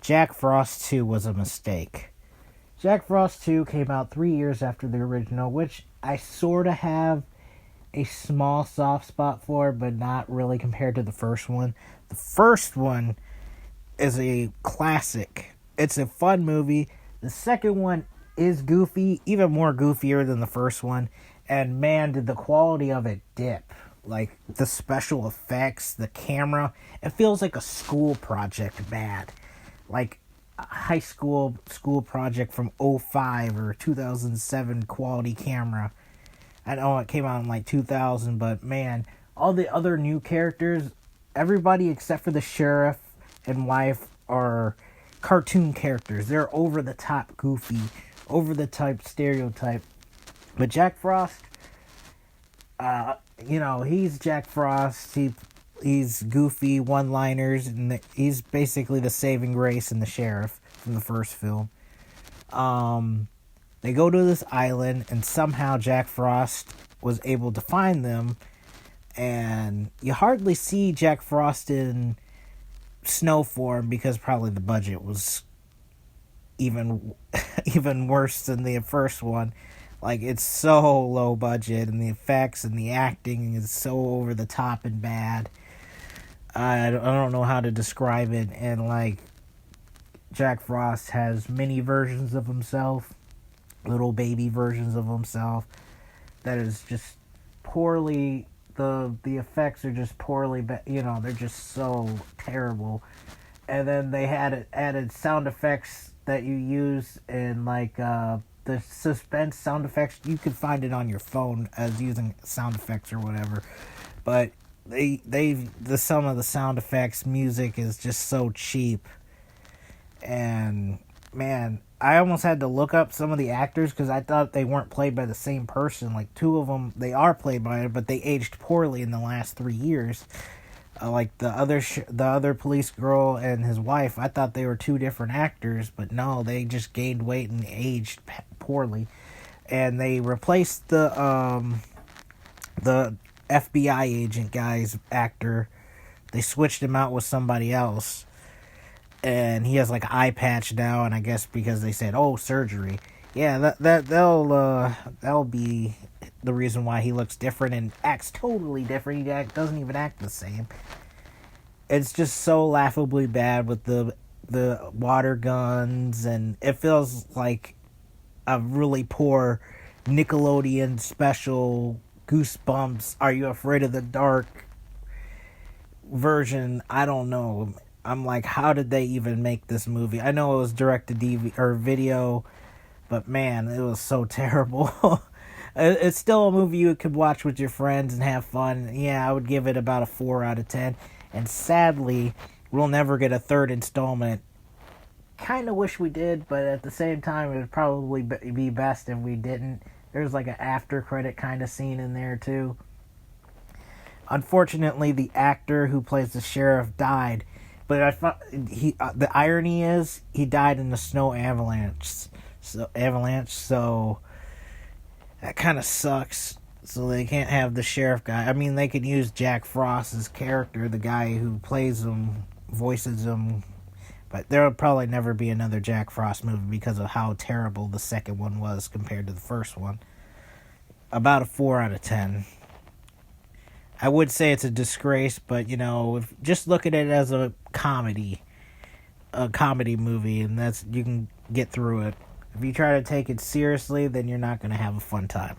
Jack Frost 2 was a mistake. Jack Frost 2 came out 3 years after the original, which I sort of have a small soft spot for, but not really compared to the first one. The first one is a classic. It's a fun movie. The second one is goofy, even more goofier than the first one. And man, did the quality of it dip. Like, the special effects, the camera, it feels like a school project bad. Like a high school project from '05 or 2007 quality camera. I know it came out in like 2000, but man, all the other new characters, everybody except for the sheriff and wife are cartoon characters. They're over the top goofy, over the top stereotype. But Jack Frost, he's Jack Frost. He's goofy one-liners, and he's basically the saving grace and the sheriff from the first film. They go to this island, and somehow Jack Frost was able to find them, and you hardly see Jack Frost in snow form because probably the budget was even worse than the first one. Like, it's so low budget, and the effects and the acting is so over the top and bad. I don't know how to describe it. And like, Jack Frost has many versions of himself, little baby versions of himself, that is just poorly, the effects are just poorly, they're just so terrible. And then they had added sound effects that you use in like the suspense sound effects. You could find it on your phone as using sound effects or whatever, but some of the sound effects music is just so cheap. And man, I almost had to look up some of the actors because I thought they weren't played by the same person. Like, two of them, they are played by it, but they aged poorly in the last 3 years. Like the other police girl and his wife, I thought they were two different actors, but no, they just gained weight and aged poorly. And they replaced the FBI agent guy's actor. They switched him out with somebody else. And he has like an eye patch now, and I guess because they said, surgery. Yeah, that'll be the reason why he looks different and acts totally different. He doesn't even act the same. It's just so laughably bad with the water guns, and it feels like a really poor Nickelodeon special Goosebumps, Are You Afraid of the Dark version. I don't know. I'm like, how did they even make this movie? I know it was direct to DVD or video, but man, it was so terrible. It's still a movie you could watch with your friends and have fun. Yeah, I would give it about a 4 out of 10. And sadly, we'll never get a third installment. Kind of wish we did, but at the same time, it would probably be best if we didn't. There's like an after credit kind of scene in there too. Unfortunately, the actor who plays the sheriff died. But I thought the irony is he died in the snow avalanche. So that kind of sucks. So they can't have the sheriff guy. I mean, they could use Jack Frost's character, the guy who plays him, voices him. But there will probably never be another Jack Frost movie because of how terrible the second one was compared to the first one. About a 4 out of 10. I would say it's a disgrace, but just look at it as a comedy movie, and you can get through it. If you try to take it seriously, then you're not going to have a fun time.